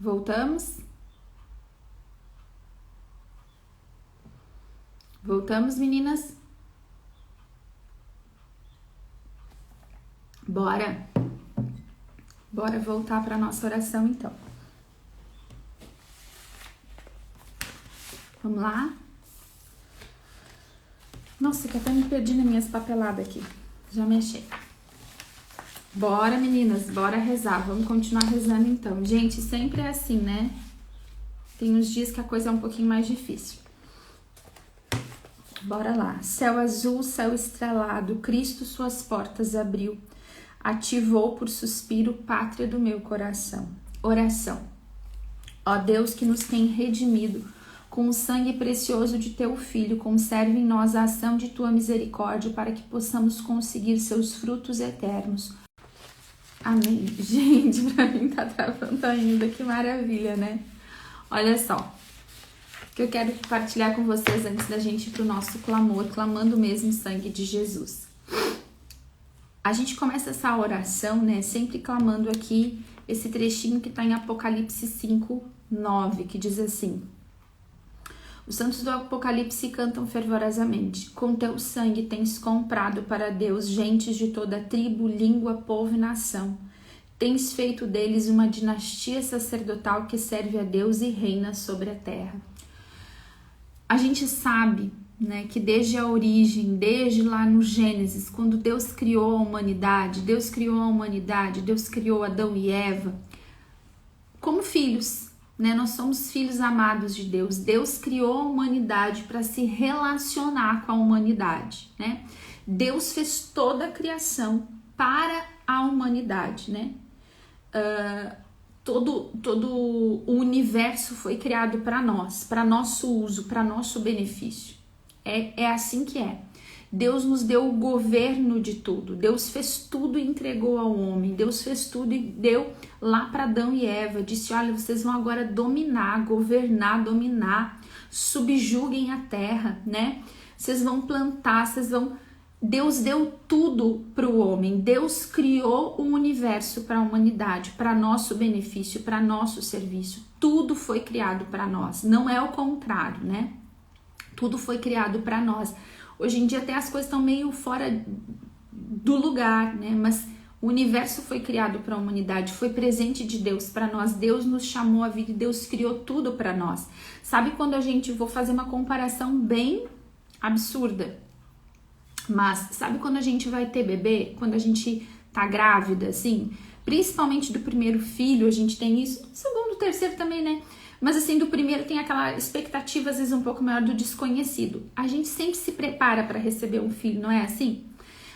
Voltamos? Voltamos, meninas? Bora voltar para nossa oração, então. Vamos lá? Nossa, que eu até me perdi nas minhas papeladas aqui. Já me achei. Bora, meninas, bora rezar. Vamos continuar rezando, então. Gente, sempre é assim, né? Tem uns dias que a coisa é um pouquinho mais difícil. Bora lá. Céu azul, céu estrelado, Cristo suas portas abriu. Ativou por suspiro, pátria do meu coração. Oração. Ó Deus que nos tem redimido com o sangue precioso de teu Filho, conserve em nós a ação de tua misericórdia para que possamos conseguir seus frutos eternos. Amém. Gente, pra mim tá travando ainda, que maravilha, né? Olha só, o que eu quero compartilhar com vocês antes da gente ir pro nosso clamor, clamando mesmo o sangue de Jesus. A gente começa essa oração, né, sempre clamando aqui esse trechinho que tá em Apocalipse 5:9, que diz assim: os santos do Apocalipse cantam fervorosamente. Com teu sangue tens comprado para Deus gentes de toda tribo, língua, povo e nação. Tens feito deles uma dinastia sacerdotal que serve a Deus e reina sobre a terra. A gente sabe, né, que desde a origem, desde lá no Gênesis, quando Deus criou a humanidade, Deus criou Adão e Eva como filhos. Né? Nós somos filhos amados de Deus. Deus criou a humanidade para se relacionar com a humanidade, né? Deus fez toda a criação para a humanidade, né? Todo o universo foi criado para nós, para nosso uso, para nosso benefício. É assim que é. Deus nos deu o governo de tudo. Deus fez tudo e entregou ao homem. Deus fez tudo e deu lá para Adão e Eva. Disse, olha, vocês vão agora dominar, dominar. Subjuguem a terra, né? Vocês vão plantar, Deus deu tudo para o homem. Deus criou o universo para a humanidade, para nosso benefício, para nosso serviço. Tudo foi criado para nós. Não é o contrário, né? Tudo foi criado para nós. Hoje em dia até as coisas estão meio fora do lugar, né? Mas o universo foi criado para a humanidade, foi presente de Deus para nós. Deus nos chamou à vida e Deus criou tudo para nós. Sabe quando vou fazer uma comparação bem absurda, mas sabe quando a gente vai ter bebê? Quando a gente tá grávida, assim? Principalmente do primeiro filho, a gente tem isso. Do segundo, terceiro também, né? Mas assim, do primeiro tem aquela expectativa, às vezes, um pouco maior do desconhecido. A gente sempre se prepara para receber um filho, não é assim?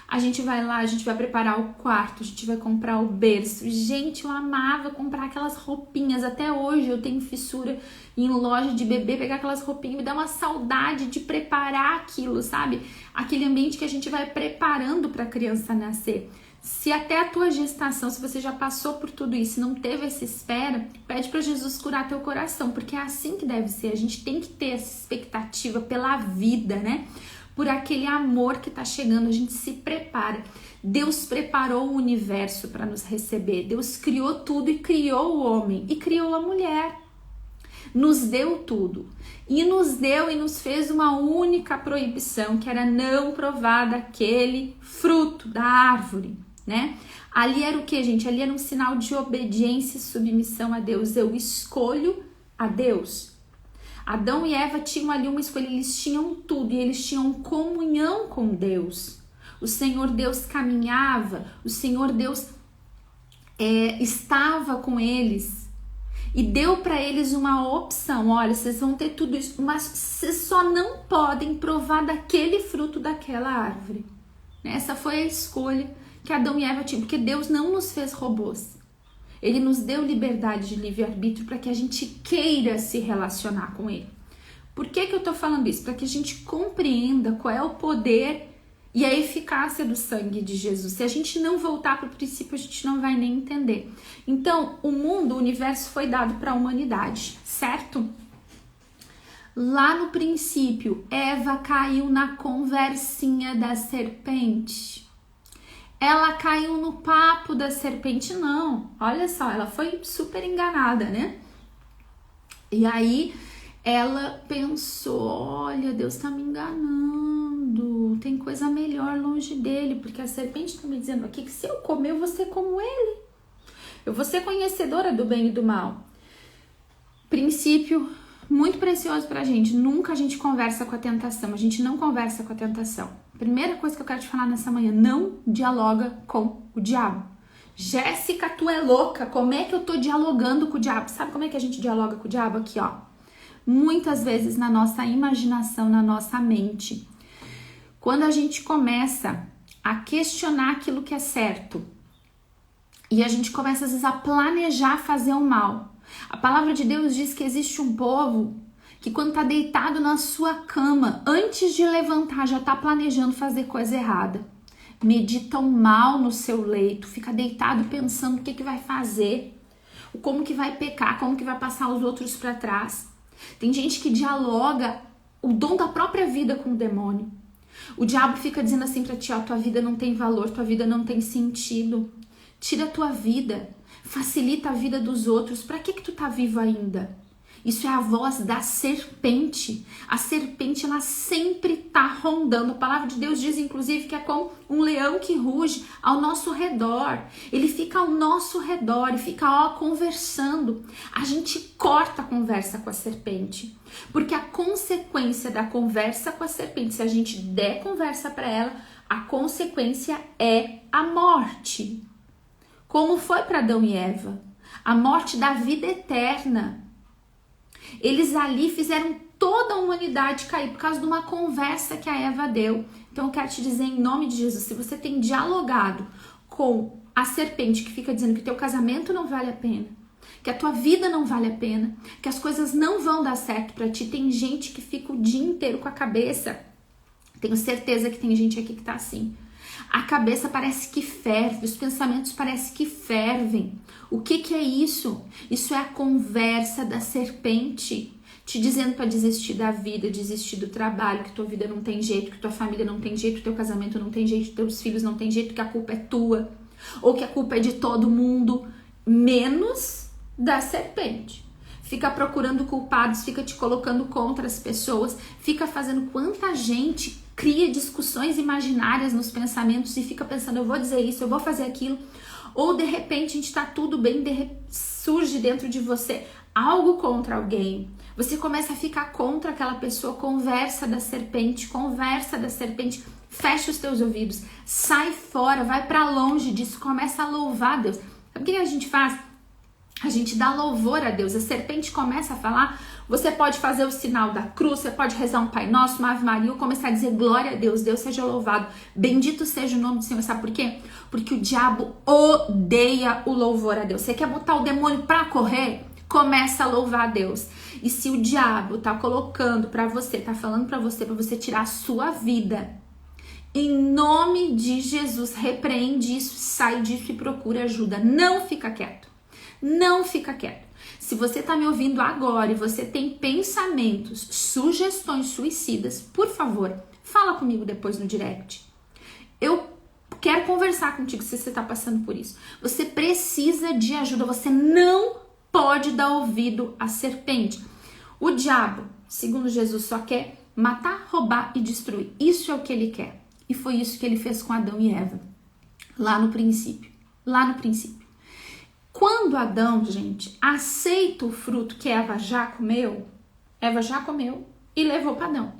A gente vai lá, a gente vai preparar o quarto, a gente vai comprar o berço. Gente, eu amava comprar aquelas roupinhas. Até hoje eu tenho fissura em loja de bebê, pegar aquelas roupinhas. Me dá uma saudade de preparar aquilo, sabe? Aquele ambiente que a gente vai preparando para a criança nascer. Se até a tua gestação, se você já passou por tudo isso e não teve essa espera, pede para Jesus curar teu coração, porque é assim que deve ser. A gente tem que ter essa expectativa pela vida, né? Por aquele amor que tá chegando, a gente se prepara. Deus preparou o universo para nos receber. Deus criou tudo e criou o homem e criou a mulher. Nos deu tudo. E nos fez uma única proibição, que era não provar daquele fruto da árvore. Né? Ali era o que, gente? Ali era um sinal de obediência e submissão a Deus. Eu escolho a Deus. Adão e Eva tinham ali uma escolha, eles tinham tudo e eles tinham comunhão com Deus. O Senhor Deus caminhava, o Senhor Deus estava com eles e deu para eles uma opção. Olha, vocês vão ter tudo isso, mas vocês só não podem provar daquele fruto daquela árvore. Essa foi a escolha que Adão e Eva tinham, porque Deus não nos fez robôs. Ele nos deu liberdade de livre-arbítrio para que a gente queira se relacionar com Ele. Por que eu tô falando isso? Para que a gente compreenda qual é o poder e a eficácia do sangue de Jesus. Se a gente não voltar para o princípio, a gente não vai nem entender. Então, o mundo, o universo foi dado para a humanidade, certo? Lá no princípio, Eva caiu na conversinha da serpente. Ela caiu no papo da serpente, não. Olha só, ela foi super enganada, né? E aí ela pensou, olha, Deus tá me enganando, tem coisa melhor longe dele, porque a serpente tá me dizendo aqui que se eu comer eu vou ser como ele, eu vou ser conhecedora do bem e do mal. Princípio muito precioso pra gente, nunca a gente conversa com a tentação, a gente não conversa com a tentação. Primeira coisa que eu quero te falar nessa manhã, não dialoga com o diabo. Jéssica, tu é louca, como é que eu tô dialogando com o diabo? Sabe como é que a gente dialoga com o diabo? Aqui, ó. Muitas vezes na nossa imaginação, na nossa mente. Quando a gente começa a questionar aquilo que é certo e a gente começa às vezes a planejar fazer o mal. A palavra de Deus diz que existe um povo que quando tá deitado na sua cama, antes de levantar, já tá planejando fazer coisa errada. Meditam mal no seu leito, fica deitado pensando o que vai fazer, como que vai pecar, como que vai passar os outros para trás. Tem gente que dialoga o dom da própria vida com o demônio. O diabo fica dizendo assim pra ti, ó, tua vida não tem valor, tua vida não tem sentido. Tira a tua vida, facilita a vida dos outros. Pra que tu tá vivo ainda? Isso é a voz da serpente. A serpente, ela sempre tá rondando. A palavra de Deus diz, inclusive, que é como um leão que ruge ao nosso redor. Ele fica ao nosso redor e fica, ó, conversando. A gente corta a conversa com a serpente. Porque a consequência da conversa com a serpente, se a gente der conversa para ela, a consequência é a morte. Como foi para Adão e Eva? A morte da vida eterna. Eles ali fizeram toda a humanidade cair por causa de uma conversa que a Eva deu. Então eu quero te dizer em nome de Jesus, se você tem dialogado com a serpente que fica dizendo que teu casamento não vale a pena, que a tua vida não vale a pena, que as coisas não vão dar certo pra ti, tem gente que fica o dia inteiro com a cabeça, tenho certeza que tem gente aqui que tá assim, a cabeça parece que ferve, os pensamentos parecem que fervem. O que é isso? Isso é a conversa da serpente, te dizendo para desistir da vida, desistir do trabalho, que tua vida não tem jeito, que tua família não tem jeito, que teu casamento não tem jeito, que teus filhos não tem jeito, que a culpa é tua, ou que a culpa é de todo mundo, menos da serpente. Fica procurando culpados, fica te colocando contra as pessoas, fica fazendo quanta gente cria discussões imaginárias nos pensamentos e fica pensando, eu vou dizer isso, eu vou fazer aquilo. Ou de repente a gente tá tudo bem, surge dentro de você algo contra alguém. Você começa a ficar contra aquela pessoa, conversa da serpente, fecha os teus ouvidos, sai fora, vai para longe disso, começa a louvar Deus. Sabe o que a gente faz? A gente dá louvor a Deus, a serpente começa a falar, você pode fazer o sinal da cruz, você pode rezar um Pai Nosso, uma Ave Maria, ou começar a dizer glória a Deus, Deus seja louvado, bendito seja o nome do Senhor. Sabe por quê? Porque o diabo odeia o louvor a Deus. Você quer botar o demônio pra correr? Começa a louvar a Deus. E se o diabo tá colocando pra você, tá falando pra você tirar a sua vida, em nome de Jesus, repreende isso, sai disso e procura ajuda. Não fica quieto. Não fica quieto. Se você tá me ouvindo agora e você tem pensamentos, sugestões suicidas, por favor, fala comigo depois no direct. Eu quero conversar contigo se você tá passando por isso. Você precisa de ajuda, você não pode dar ouvido à serpente. O diabo, segundo Jesus, só quer matar, roubar e destruir. Isso é o que ele quer. E foi isso que ele fez com Adão e Eva, lá no princípio. Quando Adão, gente, aceita o fruto que Eva já comeu e levou para Adão.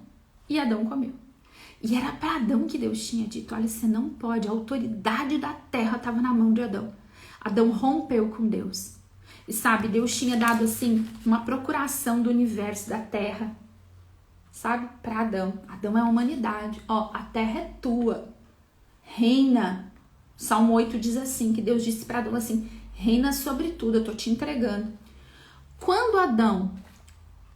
E Adão comeu. E era para Adão que Deus tinha dito, olha, você não pode, a autoridade da terra estava na mão de Adão. Adão rompeu com Deus. E sabe, Deus tinha dado assim uma procuração do universo, da terra, sabe, para Adão. Adão é a humanidade, ó, a terra é tua, reina. Salmo 8 diz assim, que Deus disse para Adão assim, reina sobre tudo, eu tô te entregando. Quando Adão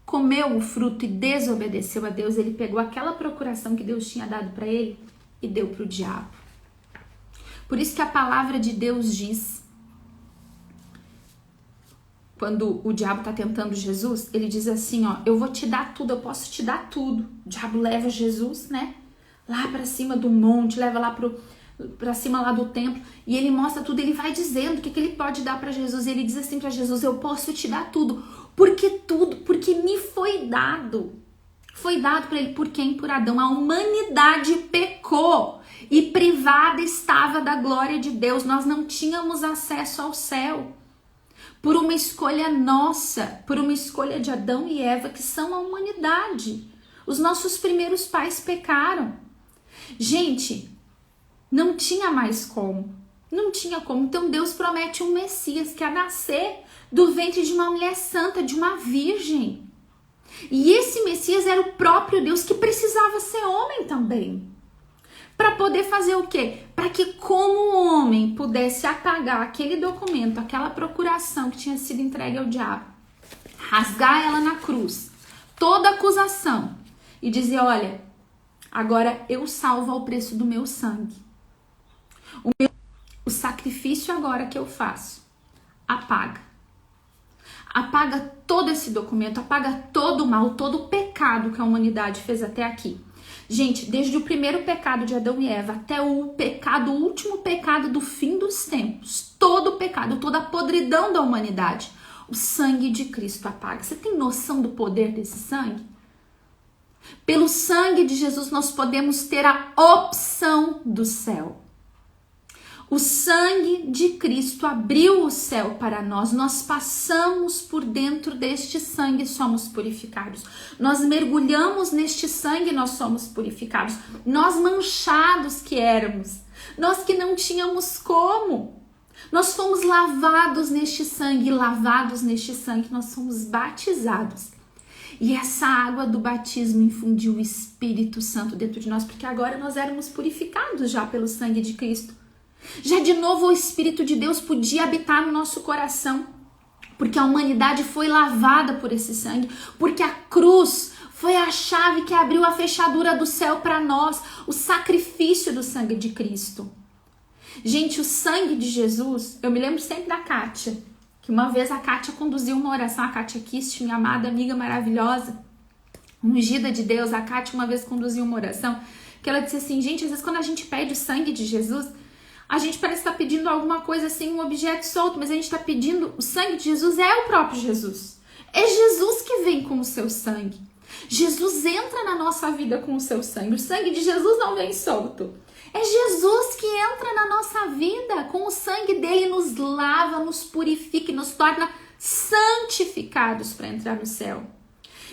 comeu o fruto e desobedeceu a Deus, ele pegou aquela procuração que Deus tinha dado para ele e deu para o diabo. Por isso que a palavra de Deus diz, quando o diabo tá tentando Jesus, ele diz assim, ó, eu vou te dar tudo, eu posso te dar tudo. O diabo leva Jesus, né, lá para cima do monte, leva lá para cima lá do templo, e ele mostra tudo, ele vai dizendo o que ele pode dar para Jesus, e ele diz assim para Jesus: eu posso te dar tudo, porque me foi dado para ele. Por quem? Por Adão. A humanidade pecou e privada estava da glória de Deus, nós não tínhamos acesso ao céu, por uma escolha nossa, por uma escolha de Adão e Eva, que são a humanidade. Os nossos primeiros pais pecaram. Gente, não tinha mais como. Não tinha como. Então Deus promete um Messias que ia nascer do ventre de uma mulher santa, de uma virgem. E esse Messias era o próprio Deus, que precisava ser homem também. Para poder fazer o quê? Para que, como homem, pudesse apagar aquele documento, aquela procuração que tinha sido entregue ao diabo, rasgar ela na cruz, toda acusação, e dizer: olha, agora eu salvo ao preço do meu sangue. O sacrifício agora que eu faço apaga todo esse documento, apaga todo o mal, todo o pecado que a humanidade fez até aqui. Gente, desde o primeiro pecado de Adão e Eva até o pecado, o último pecado do fim dos tempos, todo o pecado, toda a podridão da humanidade, o sangue de Cristo apaga. Você tem noção do poder desse sangue? Pelo sangue de Jesus nós podemos ter a opção do céu. O sangue de Cristo abriu o céu para nós. Nós passamos por dentro deste sangue e somos purificados. Nós mergulhamos neste sangue e nós somos purificados. Nós manchados que éramos, nós que não tínhamos como, nós fomos lavados neste sangue, e lavados neste sangue nós somos batizados. E essa água do batismo infundiu o Espírito Santo dentro de nós, porque agora nós éramos purificados já pelo sangue de Cristo. Já de novo o Espírito de Deus podia habitar no nosso coração, porque a humanidade foi lavada por esse sangue, porque a cruz foi a chave que abriu a fechadura do céu para nós, o sacrifício do sangue de Cristo. Gente, o sangue de Jesus, eu me lembro sempre da Kátia, que uma vez a Kátia conduziu uma oração, a Kátia Kist, minha amada amiga maravilhosa, ungida de Deus. A Kátia uma vez conduziu uma oração, que ela disse assim: gente, às vezes quando a gente pede o sangue de Jesus, a gente parece estar pedindo alguma coisa assim, um objeto solto, mas a gente está pedindo, o sangue de Jesus é o próprio Jesus. É Jesus que vem com o seu sangue. Jesus entra na nossa vida com o seu sangue. O sangue de Jesus não vem solto. É Jesus que entra na nossa vida, com o sangue dele nos lava, nos purifica e nos torna santificados para entrar no céu.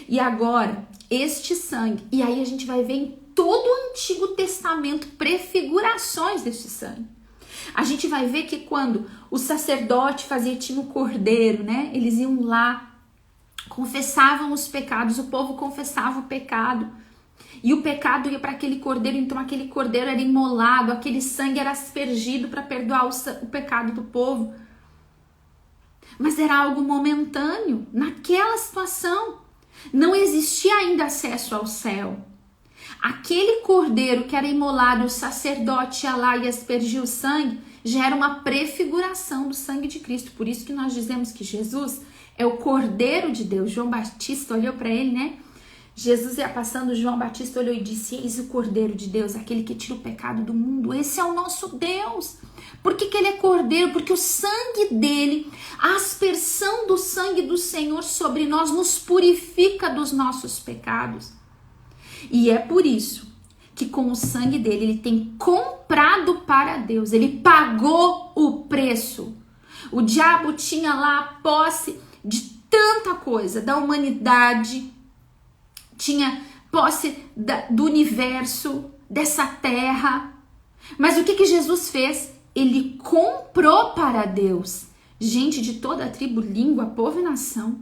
E agora, este sangue, e aí a gente vai ver em todo o Antigo Testamento prefigurações deste sangue. A gente vai ver que quando o sacerdote tinha o cordeiro, né? Eles iam lá, confessavam os pecados, o povo confessava o pecado. E o pecado ia para aquele cordeiro, então aquele cordeiro era imolado, aquele sangue era aspergido para perdoar o pecado do povo. Mas era algo momentâneo, naquela situação. Não existia ainda acesso ao céu. Aquele cordeiro que era imolado, o sacerdote ia lá e aspergia o sangue, já era uma prefiguração do sangue de Cristo. Por isso que nós dizemos que Jesus é o Cordeiro de Deus. João Batista olhou para ele, né? Jesus ia passando, João Batista olhou e disse: eis o Cordeiro de Deus, aquele que tira o pecado do mundo. Esse é o nosso Deus. Por que ele é Cordeiro? Porque o sangue dele, a aspersão do sangue do Senhor sobre nós, nos purifica dos nossos pecados. E é por isso que com o sangue dele, ele tem comprado para Deus. Ele pagou o preço. O diabo tinha lá a posse de tanta coisa, da humanidade, tinha posse do universo, dessa terra. Mas o que Jesus fez? Ele comprou para Deus gente de toda a tribo, língua, povo e nação.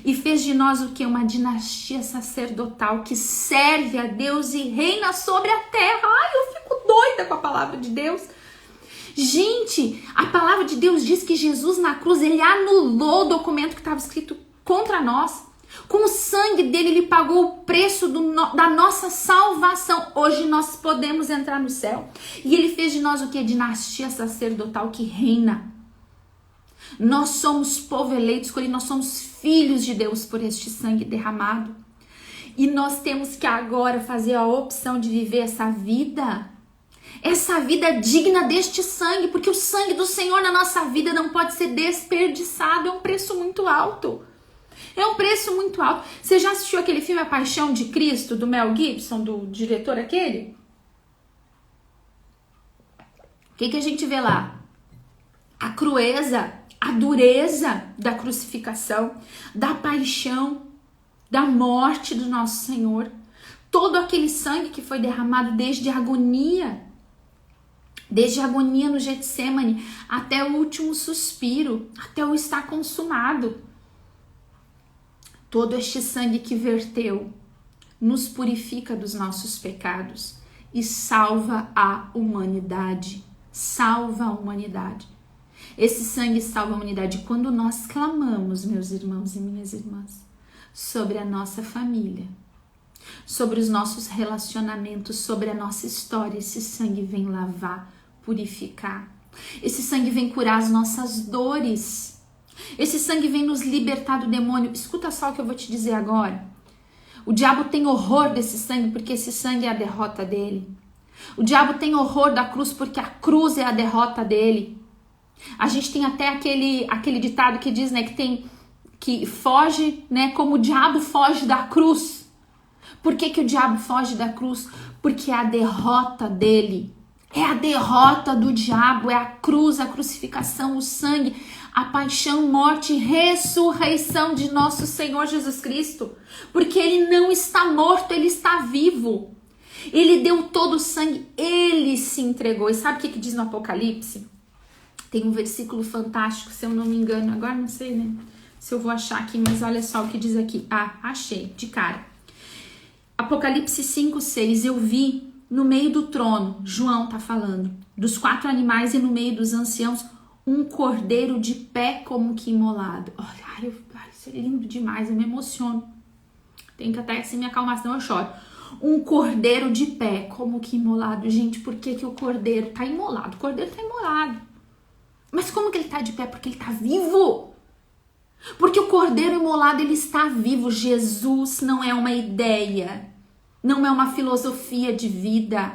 E fez de nós o que? Uma dinastia sacerdotal que serve a Deus e reina sobre a terra. Ai, eu fico doida com a palavra de Deus. Gente, a palavra de Deus diz que Jesus na cruz, ele anulou o documento que estava escrito contra nós. Com o sangue dele, ele pagou o preço da nossa salvação. Hoje nós podemos entrar no céu. E ele fez de nós o que? Dinastia sacerdotal que reina. Nós somos povo eleito, escolhido, nós somos filhos de Deus por este sangue derramado. E nós temos que agora fazer a opção de viver essa vida. essa vida digna deste sangue, porque o sangue do Senhor na nossa vida não pode ser desperdiçado, é um preço muito alto. É um preço muito alto. Você já assistiu aquele filme A Paixão de Cristo, do Mel Gibson, do diretor aquele? O que a gente vê lá? A crueza, a dureza da crucificação, da paixão, da morte do nosso Senhor. Todo aquele sangue que foi derramado desde a agonia no Getsemane até o último suspiro, até o estar consumado. Todo este sangue que verteu nos purifica dos nossos pecados e salva a humanidade. Salva a humanidade. Esse sangue salva a humanidade quando nós clamamos, meus irmãos e minhas irmãs, sobre a nossa família, sobre os nossos relacionamentos, sobre a nossa história. Esse sangue vem lavar, purificar. Esse sangue vem curar as nossas dores. Esse sangue vem nos libertar do demônio. Escuta só o que eu vou te dizer agora. O diabo tem horror desse sangue porque esse sangue é a derrota dele. O diabo tem horror da cruz porque a cruz é a derrota dele. A gente tem até aquele ditado que diz, né, que foge, né, como o diabo foge da cruz. Por que o diabo foge da cruz? Porque é a derrota dele. É a derrota do diabo, é a cruz, a crucificação, o sangue, a paixão, morte e ressurreição de nosso Senhor Jesus Cristo. Porque ele não está morto, ele está vivo. Ele deu todo o sangue, ele se entregou. E sabe o que diz no Apocalipse? Tem um versículo fantástico, se eu não me engano. Agora não sei, né, se eu vou achar aqui, mas olha só o que diz aqui. Ah, achei, de cara. Apocalipse 5:6. Eu vi no meio do trono, João tá falando, dos 4 animais e no meio dos anciãos, um cordeiro de pé como que imolado. Olha, isso é lindo demais, eu me emociono. Tem que até assim me acalmar, senão eu choro. Um cordeiro de pé como que imolado. Gente, por que o cordeiro tá imolado? O cordeiro tá imolado. Mas como que ele tá de pé? Porque ele tá vivo. Porque o cordeiro imolado, ele está vivo. Jesus não é uma ideia, não é uma filosofia de vida.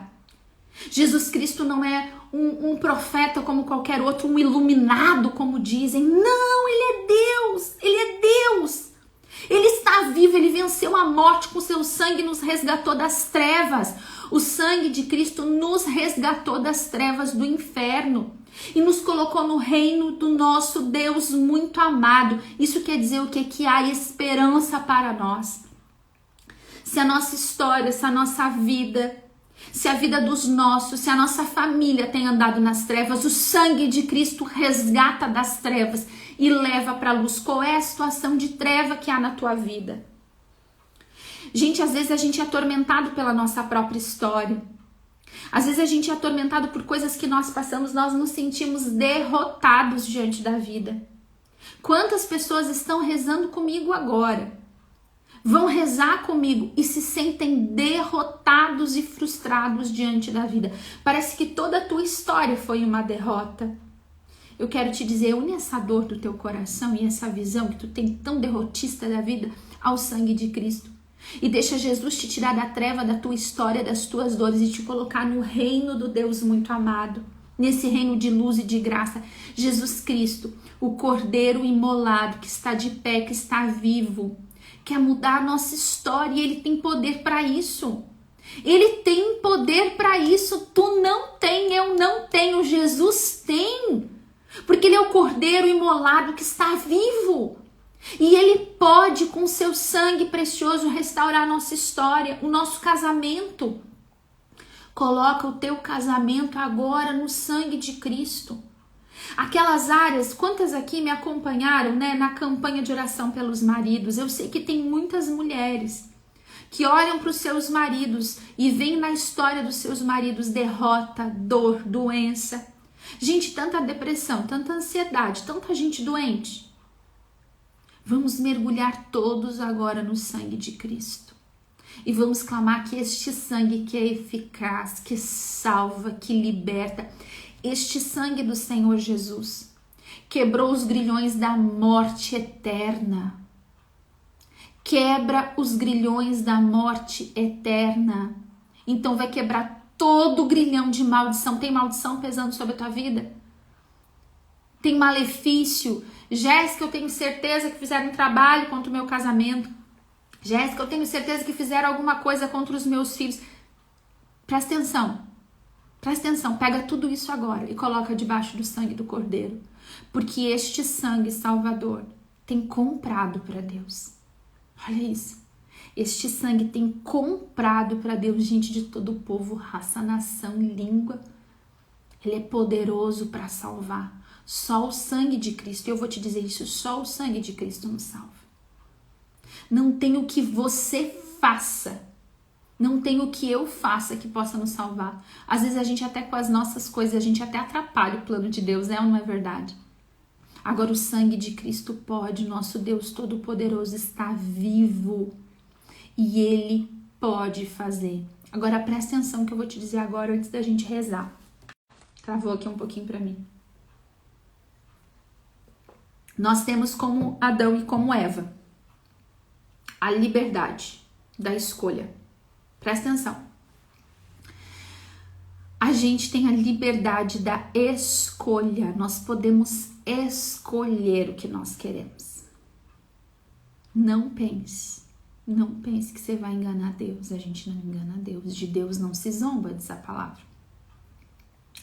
Jesus Cristo não é um profeta como qualquer outro, um iluminado como dizem. Não, ele é Deus, ele é Deus. Ele está vivo, ele venceu a morte com seu sangue e nos resgatou das trevas. O sangue de Cristo nos resgatou das trevas do inferno e nos colocou no reino do nosso Deus muito amado. Isso quer dizer o quê? Que há esperança para nós. Se a nossa história, se a nossa vida, se a vida dos nossos, se a nossa família tem andado nas trevas, o sangue de Cristo resgata das trevas e leva para a luz. Qual é a situação de treva que há na tua vida? Gente, às vezes a gente é atormentado pela nossa própria história. Às vezes a gente é atormentado por coisas que nós passamos, nós nos sentimos derrotados diante da vida. Quantas pessoas estão rezando comigo agora? Vão rezar comigo e se sentem derrotados e frustrados diante da vida. Parece que toda a tua história foi uma derrota. Eu quero te dizer, une essa dor do teu coração e essa visão que tu tem tão derrotista da vida ao sangue de Cristo. E deixa Jesus te tirar da treva da tua história, das tuas dores e te colocar no reino do Deus muito amado. Nesse reino de luz e de graça. Jesus Cristo, o Cordeiro imolado que está de pé, que está vivo, quer mudar a nossa história e ele tem poder para isso. Ele tem poder para isso. Tu não tem, eu não tenho, Jesus tem. Porque ele é o Cordeiro imolado que está vivo. E ele pode, com seu sangue precioso, restaurar a nossa história, o nosso casamento. Coloca o teu casamento agora no sangue de Cristo. Aquelas áreas, quantas aqui me acompanharam, né, na campanha de oração pelos maridos? Eu sei que tem muitas mulheres que olham para os seus maridos e veem na história dos seus maridos derrota, dor, doença. Gente, tanta depressão, tanta ansiedade, tanta gente doente. Vamos mergulhar todos agora no sangue de Cristo. E vamos clamar que este sangue que é eficaz, que salva, que liberta, este sangue do Senhor Jesus quebrou os grilhões da morte eterna. Quebra os grilhões da morte eterna. Então vai quebrar todo grilhão de maldição. Tem maldição pesando sobre a tua vida? Tem malefício? Jéssica, eu tenho certeza que fizeram um trabalho contra o meu casamento. Jéssica, eu tenho certeza que fizeram alguma coisa contra os meus filhos. Presta atenção, pega tudo isso agora e coloca debaixo do sangue do Cordeiro. Porque este sangue salvador tem comprado para Deus. Olha isso. Este sangue tem comprado para Deus gente de todo o povo, raça, nação e língua. Ele é poderoso para salvar. Só o sangue de Cristo, eu vou te dizer isso, só o sangue de Cristo nos salva. Não tem o que você faça, não tem o que eu faça que possa nos salvar. Às vezes a gente até com as nossas coisas, a gente até atrapalha o plano de Deus, é ou não é verdade? Agora o sangue de Cristo pode, nosso Deus Todo-Poderoso está vivo e Ele pode fazer. Agora presta atenção que eu vou te dizer agora antes da gente rezar. Travou aqui um pouquinho para mim. Nós temos como Adão e como Eva a liberdade da escolha. Presta atenção. A gente tem a liberdade da escolha. Nós podemos escolher o que nós queremos. Não pense que você vai enganar Deus. A gente não engana Deus. De Deus não se zomba, diz a palavra.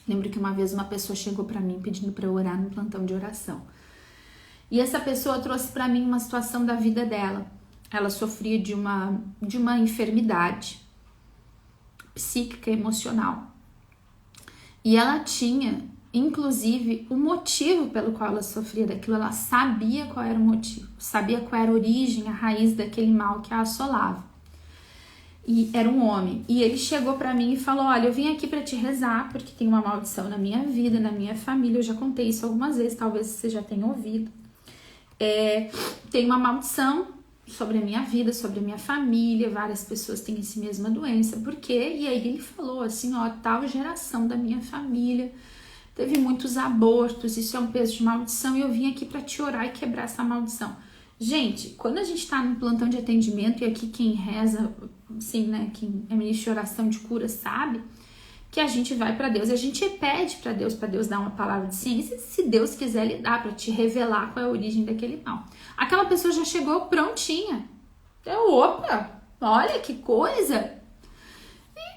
Lembro que uma vez uma pessoa chegou para mim pedindo para eu orar no plantão de oração. E essa pessoa trouxe para mim uma situação da vida dela. Ela sofria de uma enfermidade psíquica, emocional. E ela tinha, inclusive, o motivo pelo qual ela sofria daquilo. Ela sabia qual era o motivo, sabia qual era a origem, a raiz daquele mal que a assolava. E era um homem. E ele chegou para mim e falou: olha, eu vim aqui para te rezar porque tem uma maldição na minha vida, na minha família. Eu já contei isso algumas vezes, talvez você já tenha ouvido. Tem uma maldição sobre a minha vida, sobre a minha família, várias pessoas têm essa mesma doença, por quê? E aí ele falou assim, ó, tal geração da minha família teve muitos abortos, isso é um peso de maldição e eu vim aqui para te orar e quebrar essa maldição. Gente, quando a gente tá num plantão de atendimento, e aqui quem reza, assim, né, quem é ministro de oração de cura sabe, que a gente vai para Deus e a gente pede para Deus dar uma palavra de ciência, se Deus quiser Ele dá para te revelar qual é a origem daquele mal. Aquela pessoa já chegou prontinha. Opa, olha que coisa.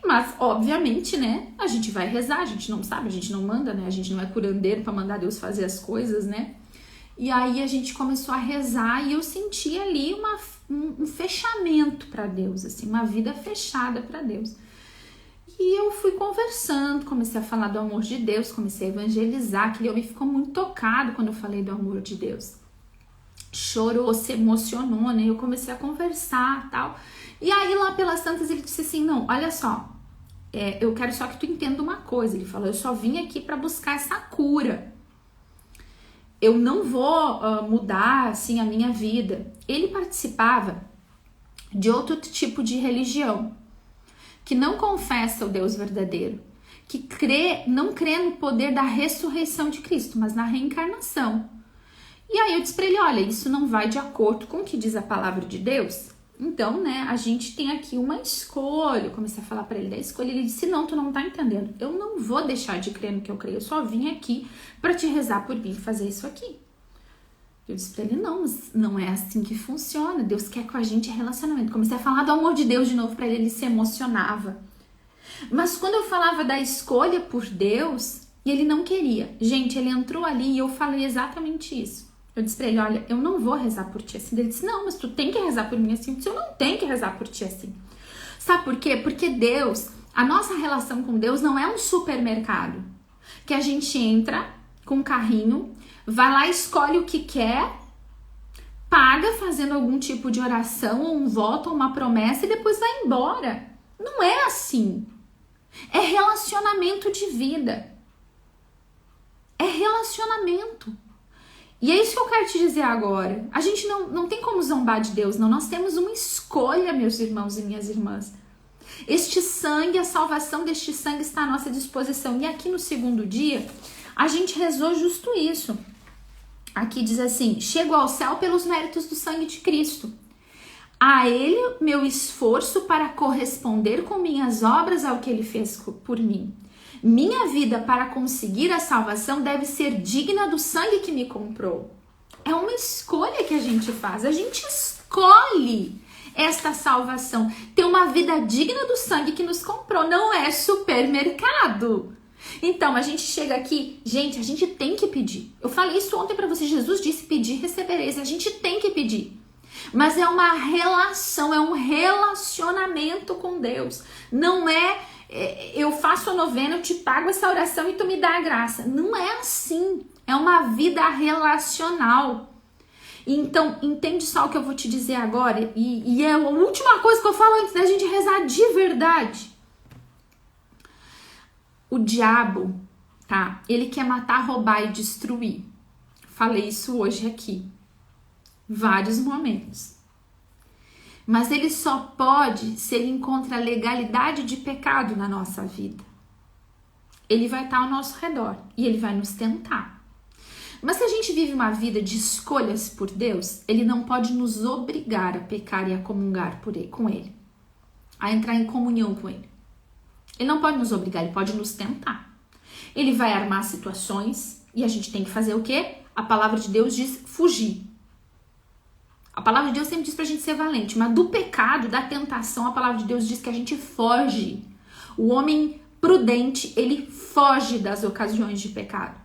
Mas, obviamente, né, a gente vai rezar, a gente não sabe, a gente não manda, né, a gente não é curandeiro para mandar Deus fazer as coisas, né. E aí a gente começou a rezar e eu senti ali um fechamento para Deus, assim, uma vida fechada para Deus. E eu fui conversando, comecei a falar do amor de Deus, comecei a evangelizar. Aquele homem ficou muito tocado quando eu falei do amor de Deus. Chorou, se emocionou, né? Eu comecei a conversar e tal. E aí lá pelas tantas ele disse assim, não, olha só, eu quero só que tu entenda uma coisa. Ele falou, eu só vim aqui para buscar essa cura. Eu não vou mudar, assim, a minha vida. Ele participava de outro tipo de religião, que não confessa o Deus verdadeiro, que não crê no poder da ressurreição de Cristo, mas na reencarnação. E aí eu disse para ele, olha, isso não vai de acordo com o que diz a palavra de Deus. Então, né, a gente tem aqui uma escolha. Eu comecei a falar para ele da escolha, ele disse, não, tu não tá entendendo. Eu não vou deixar de crer no que eu creio, eu só vim aqui para te rezar por mim e fazer isso aqui. Eu disse pra ele, não, mas não é assim que funciona. Deus quer com a gente relacionamento. Comecei a falar do amor de Deus de novo pra ele se emocionava. Mas quando eu falava da escolha por Deus, ele não queria. Gente, ele entrou ali e eu falei exatamente isso. Eu disse pra ele, olha, eu não vou rezar por ti assim. Ele disse, não, mas tu tem que rezar por mim assim. Eu disse, eu não tenho que rezar por ti assim. Sabe por quê? Porque Deus, a nossa relação com Deus não é um supermercado. Que a gente entra com um carrinho, vai lá, escolhe o que quer, paga fazendo algum tipo de oração, ou um voto, ou uma promessa e depois vai embora. Não é assim. É relacionamento de vida. É relacionamento. E é isso que eu quero te dizer agora. A gente não tem como zombar de Deus, não. Nós temos uma escolha, meus irmãos e minhas irmãs. Este sangue, a salvação deste sangue está à nossa disposição. E aqui no segundo dia, a gente rezou justo isso. Aqui diz assim, chego ao céu pelos méritos do sangue de Cristo. A ele meu esforço para corresponder com minhas obras ao que ele fez por mim. Minha vida para conseguir a salvação deve ser digna do sangue que me comprou. É uma escolha que a gente faz. A gente escolhe esta salvação. Ter uma vida digna do sangue que nos comprou. Não é supermercado. Então, a gente chega aqui, gente, a gente tem que pedir. Eu falei isso ontem para você. Jesus disse: pedir, recebereis. A gente tem que pedir. Mas é uma relação, é um relacionamento com Deus. Não é eu faço a novena, eu te pago essa oração e tu me dá a graça. Não é assim. É uma vida relacional. Então, entende só o que eu vou te dizer agora? E é a última coisa que eu falo antes da gente rezar de verdade. O diabo, tá? Ele quer matar, roubar e destruir. Falei isso hoje aqui. Vários momentos. Mas ele só pode se ele encontra legalidade de pecado na nossa vida. Ele vai estar ao nosso redor e ele vai nos tentar. Mas se a gente vive uma vida de escolhas por Deus, ele não pode nos obrigar a pecar e a comungar com ele, a entrar em comunhão com ele. Ele não pode nos obrigar, ele pode nos tentar. Ele vai armar situações e a gente tem que fazer o quê? A palavra de Deus diz fugir. A palavra de Deus sempre diz pra gente ser valente, mas do pecado, da tentação, a palavra de Deus diz que a gente foge. O homem prudente, ele foge das ocasiões de pecado.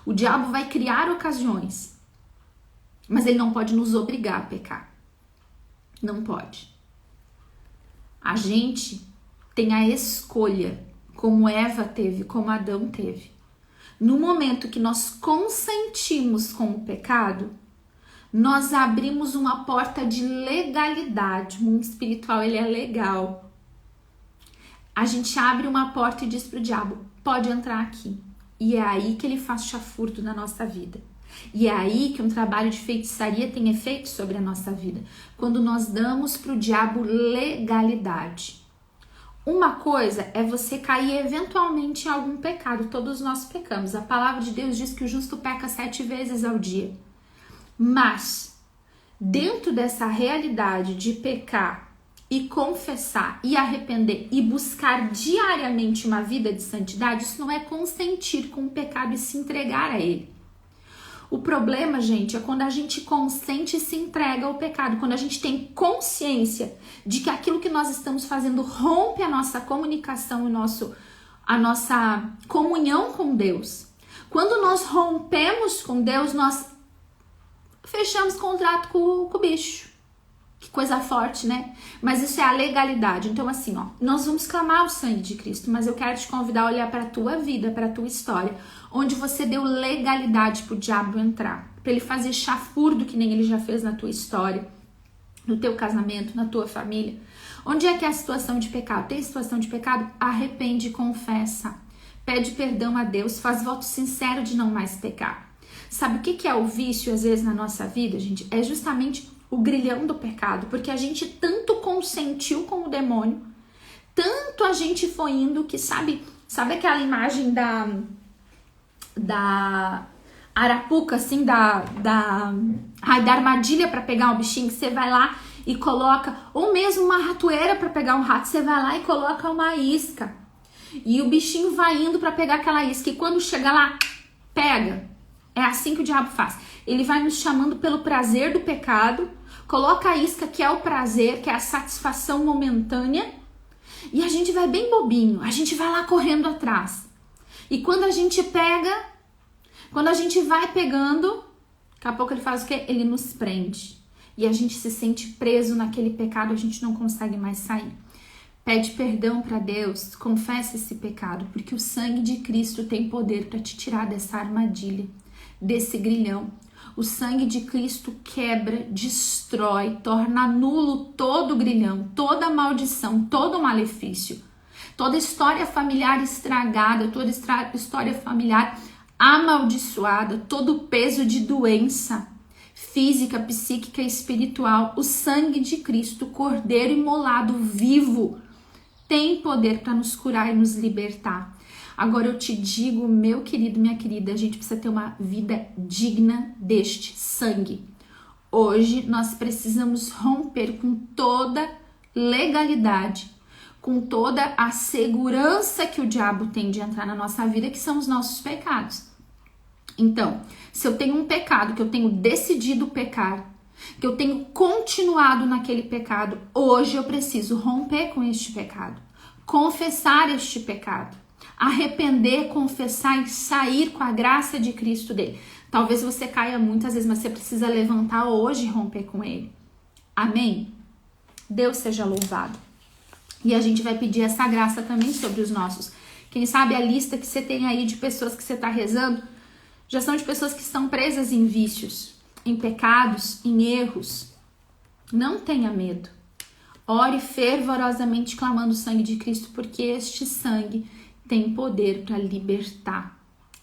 O diabo vai criar ocasiões, mas ele não pode nos obrigar a pecar. Não pode. A gente tem a escolha, como Eva teve, como Adão teve. No momento que nós consentimos com o pecado, nós abrimos uma porta de legalidade. O mundo espiritual, ele é legal. A gente abre uma porta e diz pro diabo: pode entrar aqui. E é aí que ele faz chafurdo na nossa vida. E é aí que um trabalho de feitiçaria tem efeito sobre a nossa vida. Quando nós damos pro diabo legalidade. Uma coisa é você cair eventualmente em algum pecado. Todos nós pecamos. A palavra de Deus diz que o justo peca 7 vezes ao dia. Mas, dentro dessa realidade de pecar e confessar e arrepender e buscar diariamente uma vida de santidade, isso não é consentir com o pecado e se entregar a ele. O problema, gente, é quando a gente consente e se entrega ao pecado, quando a gente tem consciência de que aquilo que nós estamos fazendo rompe a nossa comunicação e a nossa comunhão com Deus. Quando nós rompemos com Deus, nós fechamos contrato com o bicho. Que coisa forte, né? Mas isso é a legalidade. Então, assim, ó, nós vamos clamar o sangue de Cristo, mas eu quero te convidar a olhar para a tua vida, para a tua história, onde você deu legalidade pro diabo entrar, para ele fazer chafurdo que nem ele já fez na tua história, no teu casamento, na tua família. Onde é que é a situação de pecado? Tem situação de pecado? Arrepende e confessa. Pede perdão a Deus, faz voto sincero de não mais pecar. Sabe o que é o vício, às vezes, na nossa vida, gente? É justamente o grilhão do pecado, porque a gente tanto consentiu com o demônio, tanto a gente foi indo que, sabe aquela imagem da arapuca, assim, da armadilha para pegar um bichinho, que você vai lá e coloca, ou mesmo uma ratoeira para pegar um rato, você vai lá e coloca uma isca, e o bichinho vai indo para pegar aquela isca, e quando chega lá, pega. É assim que o diabo faz. Ele vai nos chamando pelo prazer do pecado, coloca a isca, que é o prazer, que é a satisfação momentânea, e a gente vai bem bobinho, a gente vai lá correndo atrás. E quando a gente pega, quando a gente vai pegando, daqui a pouco ele faz o quê? Ele nos prende. E a gente se sente preso naquele pecado, a gente não consegue mais sair. Pede perdão para Deus, confessa esse pecado, porque o sangue de Cristo tem poder para te tirar dessa armadilha, desse grilhão. O sangue de Cristo quebra, destrói, torna nulo todo o grilhão, toda maldição, todo malefício, toda história familiar estragada, toda história familiar amaldiçoada, todo o peso de doença física, psíquica e espiritual. O sangue de Cristo, Cordeiro imolado, vivo, tem poder para nos curar e nos libertar. Agora eu te digo, meu querido, minha querida, a gente precisa ter uma vida digna deste sangue. Hoje nós precisamos romper com toda legalidade, com toda a segurança que o diabo tem de entrar na nossa vida, que são os nossos pecados. Então, se eu tenho um pecado, que eu tenho decidido pecar, que eu tenho continuado naquele pecado, hoje eu preciso romper com este pecado, confessar este pecado, arrepender, confessar e sair com a graça de Cristo dele. Talvez você caia muitas vezes, mas você precisa levantar hoje e romper com ele. Amém? Deus seja louvado. E a gente vai pedir essa graça também sobre os nossos. Quem sabe a lista que você tem aí de pessoas que você está rezando já são de pessoas que estão presas em vícios, em pecados, em erros. Não tenha medo. Ore fervorosamente clamando o sangue de Cristo, porque este sangue tem poder para libertar.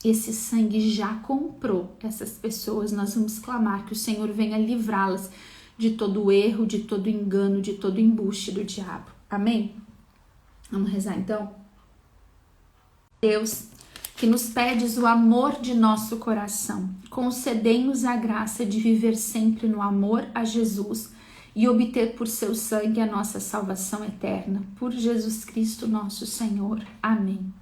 Esse sangue já comprou essas pessoas. Nós vamos clamar que o Senhor venha livrá-las de todo erro, de todo engano, de todo embuste do diabo. Amém? Vamos rezar então? Deus, que nos pedes o amor de nosso coração, concedei-nos a graça de viver sempre no amor a Jesus e obter por seu sangue a nossa salvação eterna. Por Jesus Cristo nosso Senhor. Amém.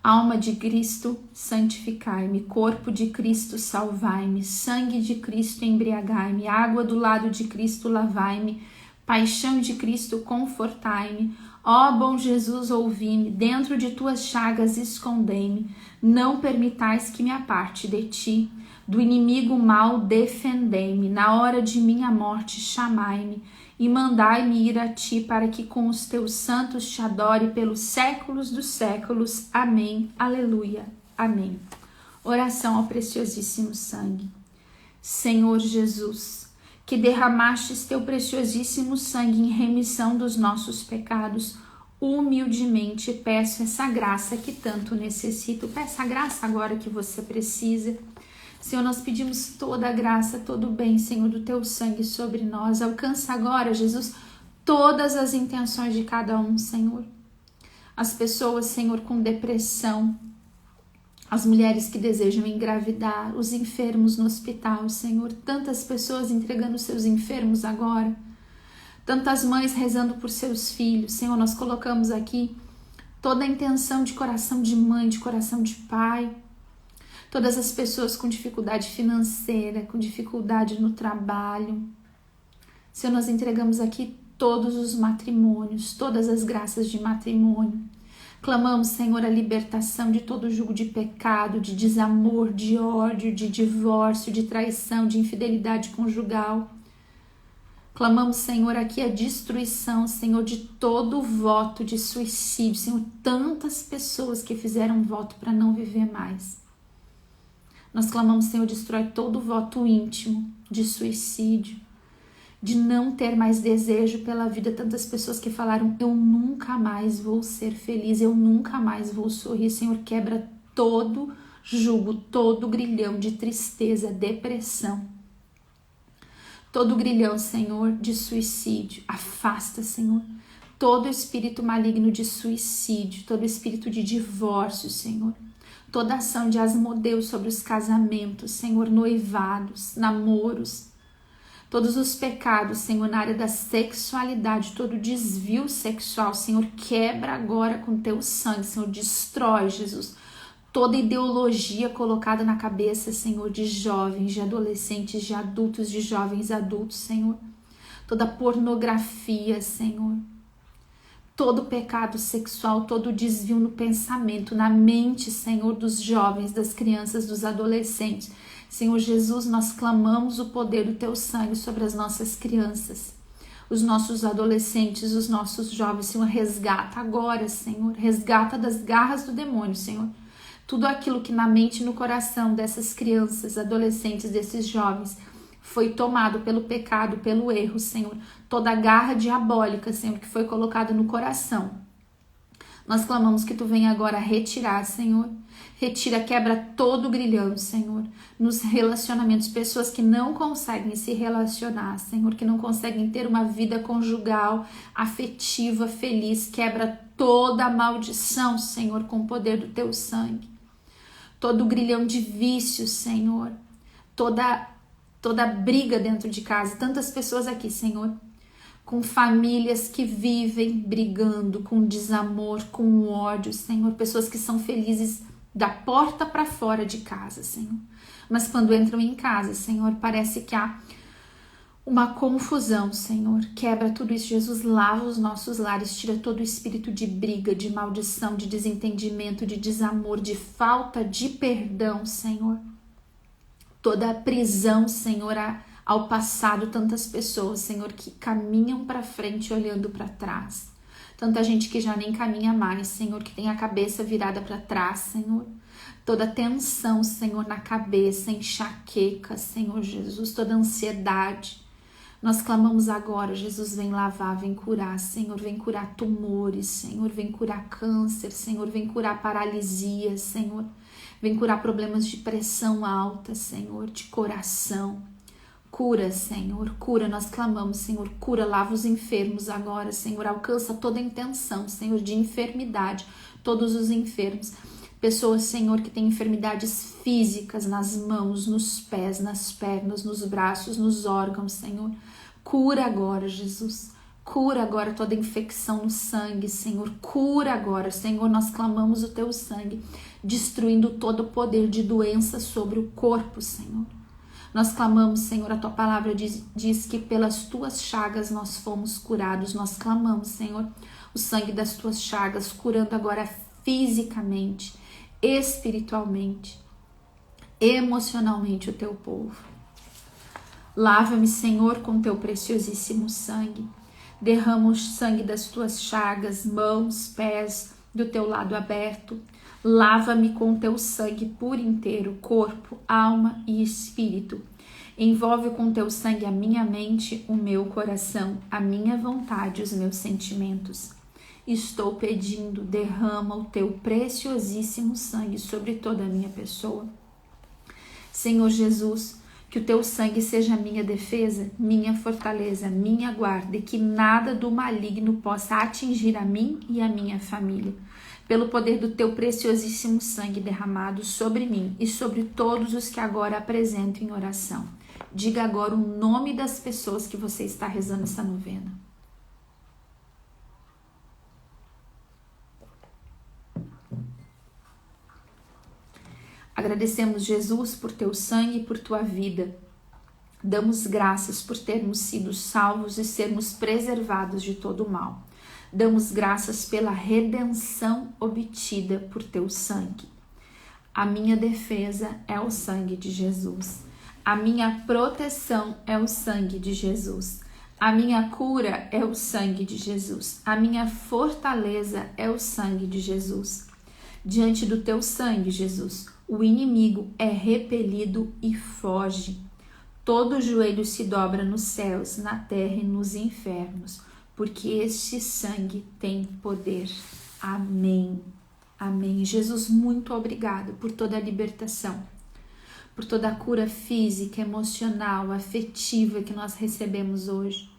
Alma de Cristo, santificai-me. Corpo de Cristo, salvai-me. Sangue de Cristo, embriagai-me. Água do lado de Cristo, lavai-me. Paixão de Cristo, confortai-me. Ó bom Jesus, ouvi-me. Dentro de tuas chagas, escondei-me. Não permitais que me aparte de ti. Do inimigo mal, defendei-me. Na hora de minha morte, chamai-me. E mandai-me ir a ti, para que com os teus santos te adore pelos séculos dos séculos. Amém. Aleluia. Amém. Oração ao preciosíssimo sangue. Senhor Jesus, que derramastes teu preciosíssimo sangue em remissão dos nossos pecados, humildemente peço essa graça que tanto necessito. Peça a graça agora que você precisa. Senhor, nós pedimos toda a graça, todo o bem, Senhor, do teu sangue sobre nós. Alcança agora, Jesus, todas as intenções de cada um, Senhor. As pessoas, Senhor, com depressão, as mulheres que desejam engravidar, os enfermos no hospital, Senhor. Tantas pessoas entregando seus enfermos agora. Tantas mães rezando por seus filhos. Senhor, nós colocamos aqui toda a intenção de coração de mãe, de coração de pai. Todas as pessoas com dificuldade financeira, com dificuldade no trabalho. Senhor, nós entregamos aqui todos os matrimônios, todas as graças de matrimônio. Clamamos, Senhor, a libertação de todo jugo de pecado, de desamor, de ódio, de divórcio, de traição, de infidelidade conjugal. Clamamos, Senhor, aqui a destruição, Senhor, de todo voto de suicídio. Senhor, tantas pessoas que fizeram voto para não viver mais. Nós clamamos, Senhor, destrói todo voto íntimo de suicídio, de não ter mais desejo pela vida. Tantas pessoas que falaram, eu nunca mais vou ser feliz, eu nunca mais vou sorrir. Senhor, quebra todo jugo, todo grilhão de tristeza, depressão. Todo grilhão, Senhor, de suicídio. Afasta, Senhor, todo espírito maligno de suicídio, todo espírito de divórcio, Senhor. Toda ação de Asmodeus sobre os casamentos, Senhor, noivados, namoros, todos os pecados, Senhor, na área da sexualidade, todo desvio sexual, Senhor, quebra agora com teu sangue, Senhor, destrói, Jesus, toda ideologia colocada na cabeça, Senhor, de jovens, de adolescentes, de adultos, de jovens adultos, Senhor, toda pornografia, Senhor, todo pecado sexual, todo desvio no pensamento, na mente, Senhor, dos jovens, das crianças, dos adolescentes. Senhor Jesus, nós clamamos o poder do teu sangue sobre as nossas crianças, os nossos adolescentes, os nossos jovens. Senhor, resgata agora, Senhor, resgata das garras do demônio, Senhor. Tudo aquilo que na mente e no coração dessas crianças, adolescentes, desses jovens, foi tomado pelo pecado, pelo erro, Senhor. Toda a garra diabólica, Senhor, que foi colocada no coração. Nós clamamos que tu venha agora retirar, Senhor. Retira, quebra todo o grilhão, Senhor, nos relacionamentos. Pessoas que não conseguem se relacionar, Senhor, que não conseguem ter uma vida conjugal, afetiva, feliz. Quebra toda a maldição, Senhor, com o poder do teu sangue. Todo o grilhão de vícios, Senhor. Toda toda briga dentro de casa. Tantas pessoas aqui, Senhor, com famílias que vivem brigando, com desamor, com ódio, Senhor. Pessoas que são felizes da porta para fora de casa, Senhor. Mas quando entram em casa, Senhor, parece que há uma confusão, Senhor. Quebra tudo isso, Jesus. Lava os nossos lares, tira todo o espírito de briga, de maldição, de desentendimento, de desamor, de falta de perdão, Senhor. Toda a prisão, Senhor, ao passado, tantas pessoas, Senhor, que caminham para frente olhando para trás. Tanta gente que já nem caminha mais, Senhor, que tem a cabeça virada para trás, Senhor. Toda tensão, Senhor, na cabeça, enxaqueca, Senhor Jesus, toda ansiedade. Nós clamamos agora, Jesus, vem lavar, vem curar, Senhor, vem curar tumores, Senhor, vem curar câncer, Senhor, vem curar paralisia, Senhor. Vem curar problemas de pressão alta, Senhor, de coração. Cura, Senhor, cura. Nós clamamos, Senhor, cura. Lava os enfermos agora, Senhor. Alcança toda a intenção, Senhor, de enfermidade. Todos os enfermos. Pessoas, Senhor, que têm enfermidades físicas nas mãos, nos pés, nas pernas, nos braços, nos órgãos, Senhor. Cura agora, Jesus. Cura agora toda infecção no sangue, Senhor. Cura agora, Senhor. Nós clamamos o teu sangue, destruindo todo o poder de doença sobre o corpo, Senhor. Nós clamamos, Senhor, a tua palavra diz que pelas tuas chagas nós fomos curados. Nós clamamos, Senhor, o sangue das tuas chagas, curando agora fisicamente, espiritualmente, emocionalmente o teu povo. Lava-me, Senhor, com teu preciosíssimo sangue. Derrama o sangue das tuas chagas, mãos, pés, do teu lado aberto. Lava-me com teu sangue por inteiro, corpo, alma e espírito. Envolve com teu sangue a minha mente, o meu coração, a minha vontade, os meus sentimentos. Estou pedindo, derrama o teu preciosíssimo sangue sobre toda a minha pessoa. Senhor Jesus, que o teu sangue seja minha defesa, minha fortaleza, minha guarda, e que nada do maligno possa atingir a mim e a minha família. Pelo poder do teu preciosíssimo sangue derramado sobre mim e sobre todos os que agora apresento em oração. Diga agora o nome das pessoas que você está rezando essa novena. Agradecemos, Jesus, por teu sangue e por tua vida. Damos graças por termos sido salvos e sermos preservados de todo o mal. Damos graças pela redenção obtida por teu sangue. A minha defesa é o sangue de Jesus. A minha proteção é o sangue de Jesus. A minha cura é o sangue de Jesus. A minha fortaleza é o sangue de Jesus. Diante do teu sangue, Jesus, o inimigo é repelido e foge. Todo joelho se dobra nos céus, na terra e nos infernos, porque este sangue tem poder. Amém. Amém. Jesus, muito obrigado por toda a libertação, por toda a cura física, emocional, afetiva que nós recebemos hoje,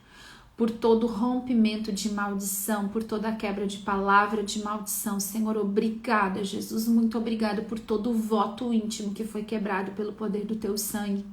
por todo o rompimento de maldição, por toda a quebra de palavra de maldição. Senhor, obrigada, Jesus, muito obrigada por todo o voto íntimo que foi quebrado pelo poder do teu sangue.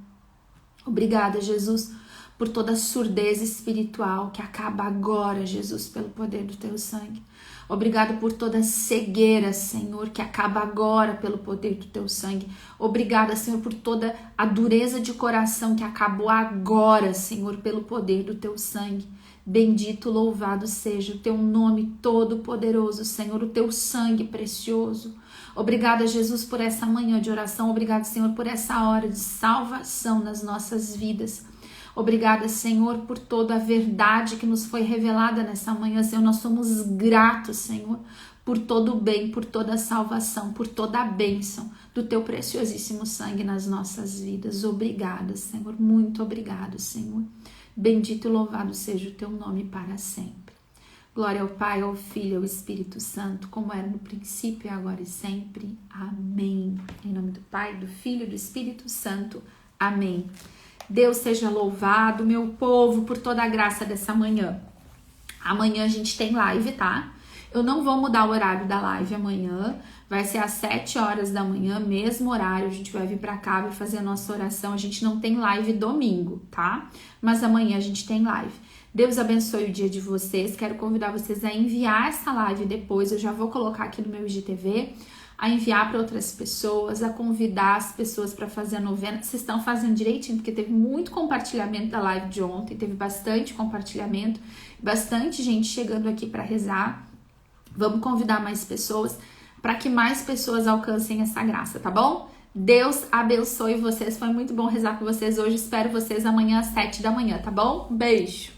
Obrigada, Jesus, por toda a surdez espiritual que acaba agora, Jesus, pelo poder do teu sangue. Obrigada por toda a cegueira, Senhor, que acaba agora pelo poder do teu sangue. Obrigada, Senhor, por toda a dureza de coração que acabou agora, Senhor, pelo poder do teu sangue. Bendito, louvado seja o teu nome todo poderoso, Senhor, o teu sangue precioso. Obrigada, Jesus, por essa manhã de oração. Obrigada, Senhor, por essa hora de salvação nas nossas vidas. Obrigada, Senhor, por toda a verdade que nos foi revelada nessa manhã, Senhor. Nós somos gratos, Senhor, por todo o bem, por toda a salvação, por toda a bênção do teu preciosíssimo sangue nas nossas vidas. Obrigada, Senhor. Muito obrigado, Senhor. Bendito e louvado seja o teu nome para sempre. Glória ao Pai, ao Filho e ao Espírito Santo, como era no princípio, agora e sempre. Amém. Em nome do Pai, do Filho e do Espírito Santo. Amém. Deus seja louvado, meu povo, por toda a graça dessa manhã. Amanhã a gente tem live, tá? Eu não vou mudar o horário da live amanhã, Vai ser às 7 horas da manhã, mesmo horário, a gente vai vir pra cá, vai fazer a nossa oração. A gente não tem live domingo, tá? Mas amanhã a gente tem live. Deus abençoe o dia de vocês. Quero convidar vocês a enviar essa live depois. Eu já vou colocar aqui no meu IGTV. A enviar para outras pessoas, a convidar as pessoas para fazer a novena. Vocês estão fazendo direitinho, porque teve muito compartilhamento da live de ontem, teve bastante compartilhamento, bastante gente chegando aqui para rezar. Vamos convidar mais pessoas para que mais pessoas alcancem essa graça, tá bom? Deus abençoe vocês, foi muito bom rezar com vocês hoje. Espero vocês amanhã às 7 da manhã, tá bom? Beijo!